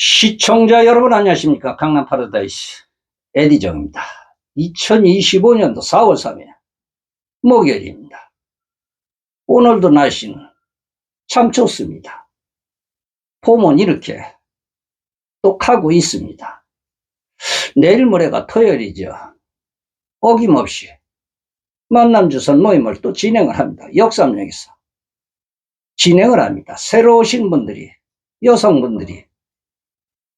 시청자 여러분 안녕하십니까. 강남 파라다이스 에디정입니다. 2025년도 4월 3일 목요일입니다. 오늘도 날씨는 참 좋습니다. 봄은 이렇게 또 가고 있습니다. 내일 모레가 토요일이죠. 어김없이 만남주선 모임을 또 진행을 합니다. 역삼역에서 진행을 합니다. 새로 오신 분들이, 여성분들이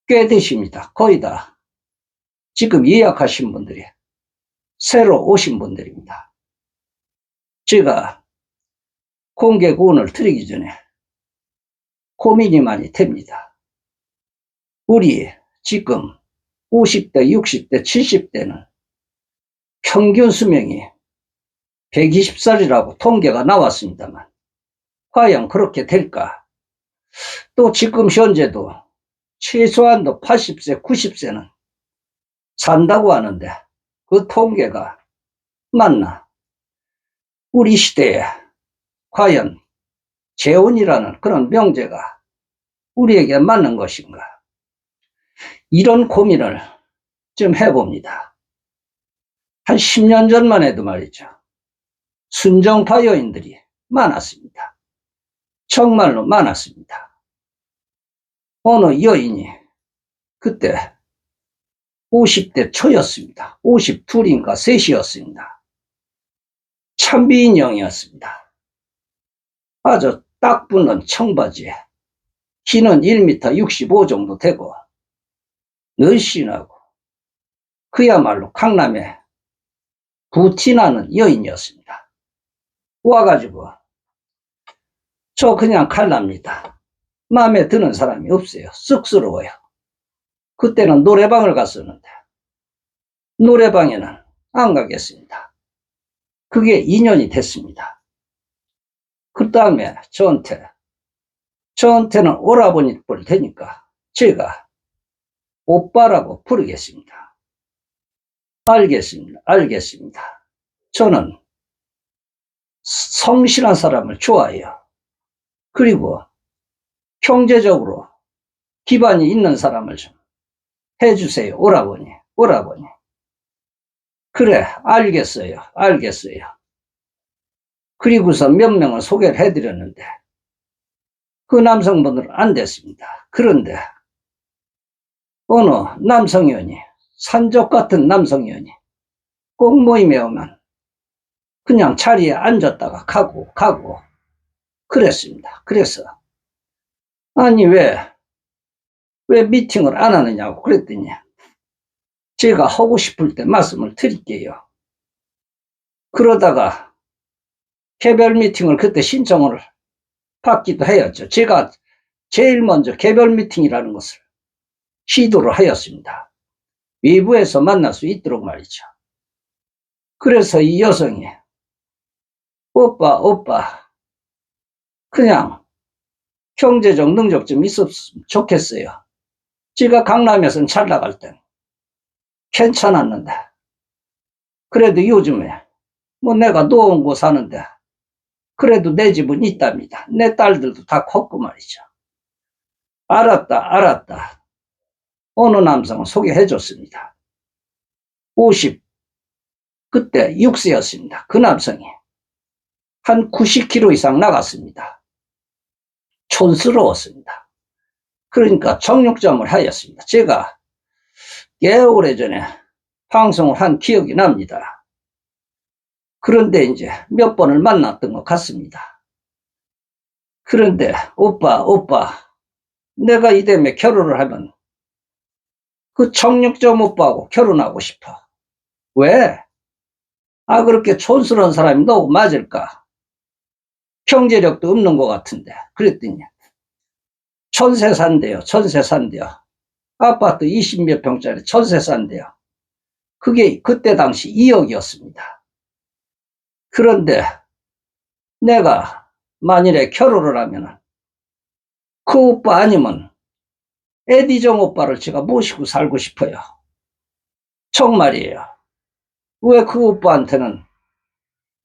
꽤 되십니다. 거의 다 지금 예약하신 분들이 새로 오신 분들입니다. 제가 공개 구원을 드리기 전에 고민이 많이 됩니다. 우리 지금 50대, 60대, 70대는 평균 수명이 120살이라고 통계가 나왔습니다만 과연 그렇게 될까? 또 지금 현재도 최소한도 80세, 90세는 산다고 하는데 그 통계가 맞나? 우리 시대에 과연 재혼이라는 그런 명제가 우리에게 맞는 것인가? 이런 고민을 좀 해봅니다. 한 10년 전만 해도 말이죠. 순정파 여인들이 많았습니다. 정말로 많았습니다. 어느 여인이 그때 50대 초였습니다. 52인가 3이었습니다. 참 미인형이었습니다. 아주 딱 붙는 청바지에 키는 1m 65 정도 되고 늘씬하고 그야말로 강남의 부티나는 여인이었습니다. 와가지고 저 그냥 갈랍니다. 마음에 드는 사람이 없어요. 쑥스러워요. 그때는 노래방을 갔었는데 노래방에는 안 가겠습니다. 그게 2년이 됐습니다. 그 다음에 저한테는 오라버니 뻘 되니까 제가 오빠라고 부르겠습니다. 알겠습니다. 저는 성실한 사람을 좋아해요. 그리고 경제적으로 기반이 있는 사람을 좀 해주세요. 오라버니. 그래, 알겠어요. 그리고서 몇 명을 소개를 해드렸는데 그 남성분들은 안 됐습니다. 그런데 어느 남성위원이, 산적 같은 남성위원이 꼭 모임에 오면 그냥 자리에 앉았다가 가고 그랬습니다. 그래서 아니 왜 미팅을 안 하느냐고 그랬더니 제가 하고 싶을 때 말씀을 드릴게요. 그러다가 개별 미팅을 그때 신청을 받기도 해야죠. 제가 제일 먼저 개별 미팅이라는 것을 시도를 하였습니다. 외부에서 만날 수 있도록 말이죠. 그래서 이 여성이 오빠 그냥 경제적 능력 좀 있었으면 좋겠어요. 제가 강남에서는 잘 나갈 땐 괜찮았는데 그래도 요즘에 뭐 내가 노원구 사는데 그래도 내 집은 있답니다. 내 딸들도 다 컸고 말이죠. 알았다. 어느 남성을 소개해 줬습니다. 50 그때 6세였습니다. 그 남성이 한 90kg 이상 나갔습니다. 촌스러웠습니다. 그러니까 정육점을 하였습니다. 제가 꽤 오래전에 방송을 한 기억이 납니다. 그런데 이제 몇 번을 만났던 것 같습니다. 그런데 오빠 내가 이대에 결혼을 하면 그 정육점 오빠하고 결혼하고 싶어. 왜? 그렇게 촌스러운 사람이 너무 맞을까? 경제력도 없는 것 같은데. 그랬더니 전세 산대요. 아파트 20몇 평짜리 전세 산대요. 그게 그때 당시 2억이었습니다. 그런데 내가 만일에 결혼을 하면 그 오빠 아니면 에디정 오빠를 제가 모시고 살고 싶어요. 정말이에요. 왜 그 오빠한테는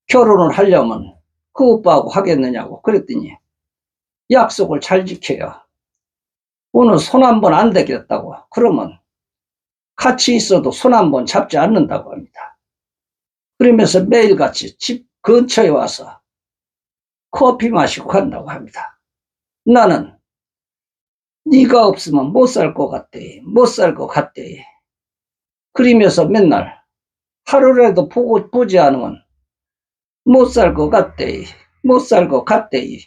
결혼을 하려면 그 오빠하고 하겠느냐고 그랬더니 약속을 잘 지켜요. 오늘 손 한 번 안 대겠다고. 그러면 같이 있어도 손 한 번 잡지 않는다고 합니다. 그러면서 매일같이 집 근처에 와서 커피 마시고 간다고 합니다. 나는 네가 없으면 못 살 것 같대. 못 살 것 같대. 그러면서 맨날 하루라도 보지 않으면 못 살 것 같대. 못 살 것 같대.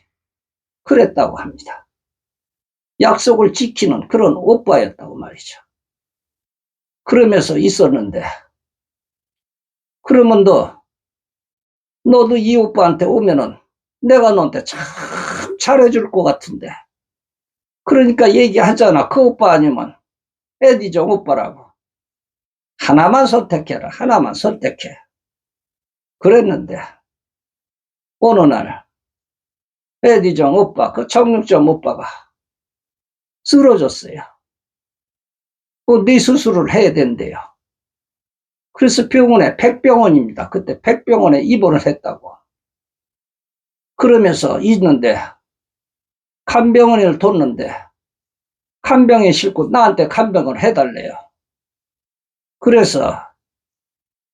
그랬다고 합니다. 약속을 지키는 그런 오빠였다고 말이죠. 그러면서 있었는데, 그러면 너도 이 오빠한테 오면은 내가 너한테 참 잘해줄 것 같은데. 그러니까 얘기하잖아. 그 오빠 아니면 에디정 오빠라고. 하나만 선택해라. 하나만 선택해. 그랬는데 어느 날 에디정 오빠, 그 청육점 오빠가 쓰러졌어요. 네 수술을 해야 된대요. 그래서 병원에 백병원입니다. 그때 백병원에 입원을 했다고. 그러면서 있는데 간병원을 뒀는데 간병에 싣고 나한테 간병을 해달래요. 그래서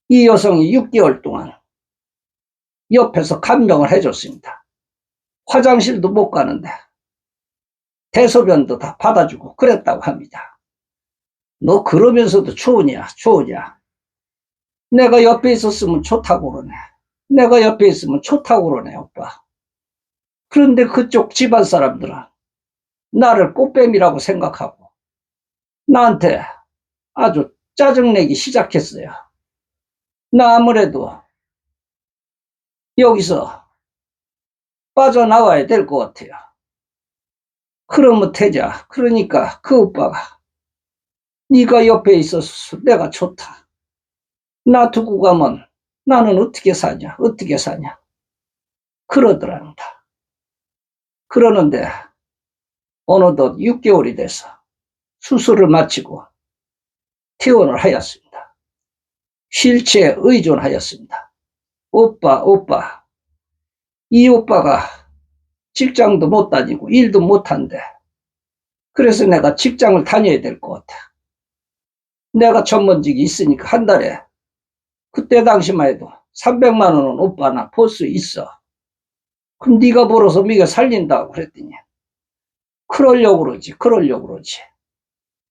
이 여성이 6개월 동안 옆에서 간병을 해줬습니다. 화장실도 못 가는데 대소변도 다 받아주고 그랬다고 합니다. 너 그러면서도 좋으냐? 내가 옆에 있었으면 좋다고 그러네. 내가 옆에 있으면 좋다고 그러네, 오빠. 그런데 그쪽 집안 사람들은 나를 꽃뱀이라고 생각하고 나한테 아주 짜증내기 시작했어요. 나 아무래도 여기서 빠져나와야 될 것 같아요. 그러면 되자. 그러니까 그 오빠가 네가 옆에 있어서 내가 좋다. 나 두고 가면 나는 어떻게 사냐? 그러더랍니다. 그러는데 어느덧 6개월이 돼서 수술을 마치고 퇴원을 하였습니다. 실체에 의존하였습니다. 오빠. 이 오빠가 직장도 못 다니고 일도 못 한대. 그래서 내가 직장을 다녀야 될 것 같아. 내가 전문직이 있으니까 한 달에 그때 당시만 해도 300만 원은 오빠나 벌 수 있어. 그럼 네가 벌어서 네가 살린다고 그랬더니 그러려고 그러지.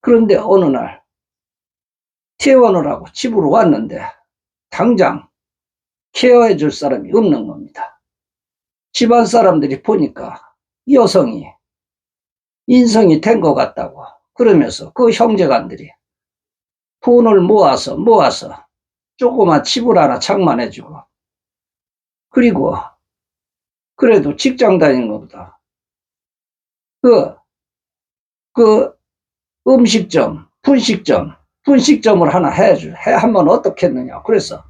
그런데 어느 날 퇴원을 하고 집으로 왔는데 당장 케어해 줄 사람이 없는 겁니다. 집안 사람들이 보니까 이 여성이 인성이 된 것 같다고 그러면서 그 형제간들이 돈을 모아서 조그만 집을 하나 장만해주고 그리고 그래도 직장 다니는 것보다 그 음식점, 분식점을 하나 하면 어떻겠느냐. 그래서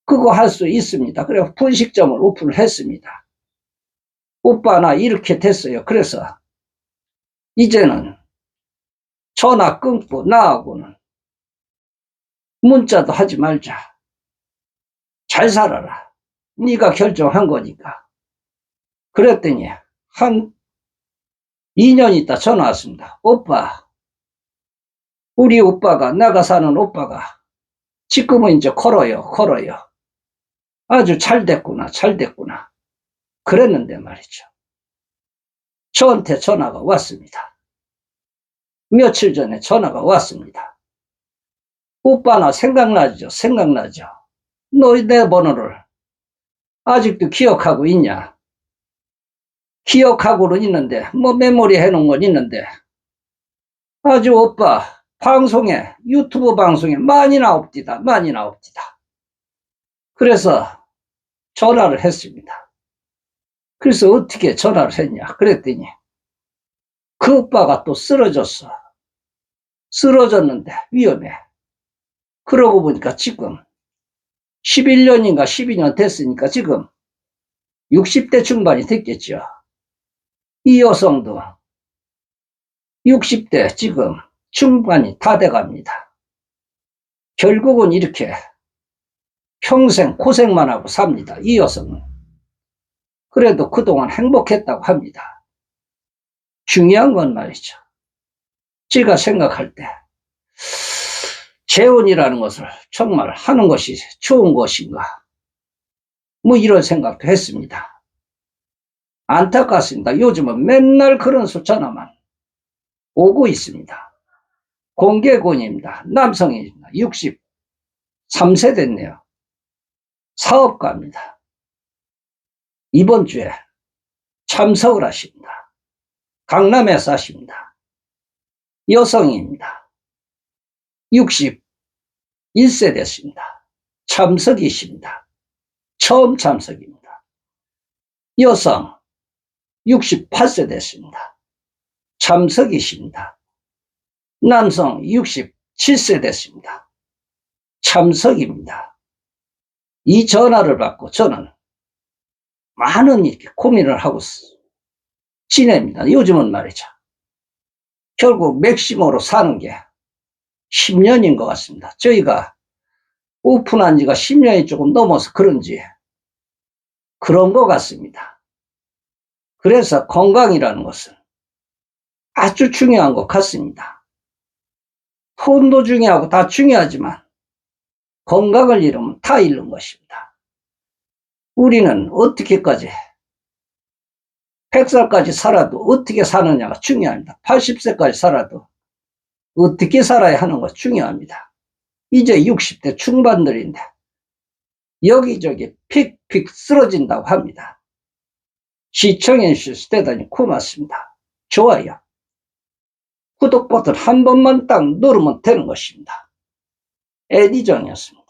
그거 할 수 있습니다. 그래서 분식점을 오픈을 했습니다. 오빠 나 이렇게 됐어요. 그래서 이제는 전화 끊고 나하고는 문자도 하지 말자. 잘 살아라. 네가 결정한 거니까. 그랬더니 한 2년 있다 전화 왔습니다. 오빠, 우리 오빠가 내가 사는 오빠가 지금은 이제 걸어요. 아주 잘 됐구나. 그랬는데 말이죠. 저한테 전화가 왔습니다. 며칠 전에 전화가 왔습니다. 오빠 나 생각나죠? 너 내 번호를 아직도 기억하고 있냐? 기억하고는 있는데 뭐 메모리 해놓은 건 있는데 아주 오빠 방송에 유튜브 방송에 많이 나옵디다. 그래서 전화를 했습니다. 그래서 어떻게 전화를 했냐 그랬더니 그 오빠가 또 쓰러졌는데 위험해. 그러고 보니까 지금 11년인가 12년 됐으니까 지금 60대 중반이 됐겠죠. 이 여성도 60대 지금 중반이 다 돼갑니다. 결국은 이렇게 평생 고생만 하고 삽니다. 이 여성은. 그래도 그동안 행복했다고 합니다. 중요한 건 말이죠. 제가 생각할 때 재혼이라는 것을 정말 하는 것이 좋은 것인가? 뭐 이런 생각도 했습니다. 안타깝습니다. 요즘은 맨날 그런 숫자나만 오고 있습니다. 공개곤입니다. 남성입니다. 63세 됐네요. 사업가입니다. 이번 주에 참석을 하십니다. 강남에 사십니다. 여성입니다. 61세 됐습니다. 참석이십니다. 처음 참석입니다. 여성 68세 됐습니다. 참석이십니다. 남성 67세 됐습니다. 참석입니다. 이 전화를 받고 저는 많은 이렇게 고민을 하고 지냅니다. 요즘은 말이죠. 결국 맥시모로 사는 게 10년인 것 같습니다. 저희가 오픈한 지가 10년이 조금 넘어서 그런지 그런 것 같습니다. 그래서 건강이라는 것은 아주 중요한 것 같습니다. 돈도 중요하고 다 중요하지만 건강을 잃으면 다 잃는 것입니다. 우리는 어떻게까지 100살까지 살아도 어떻게 사느냐가 중요합니다. 80세까지 살아도 어떻게 살아야 하는 것 중요합니다. 이제 60대 중반들인데 여기저기 픽픽 쓰러진다고 합니다. 시청해 주셔서 대단히 고맙습니다. 좋아요, 구독 버튼 한 번만 딱 누르면 되는 것입니다. 에디정이었습니다.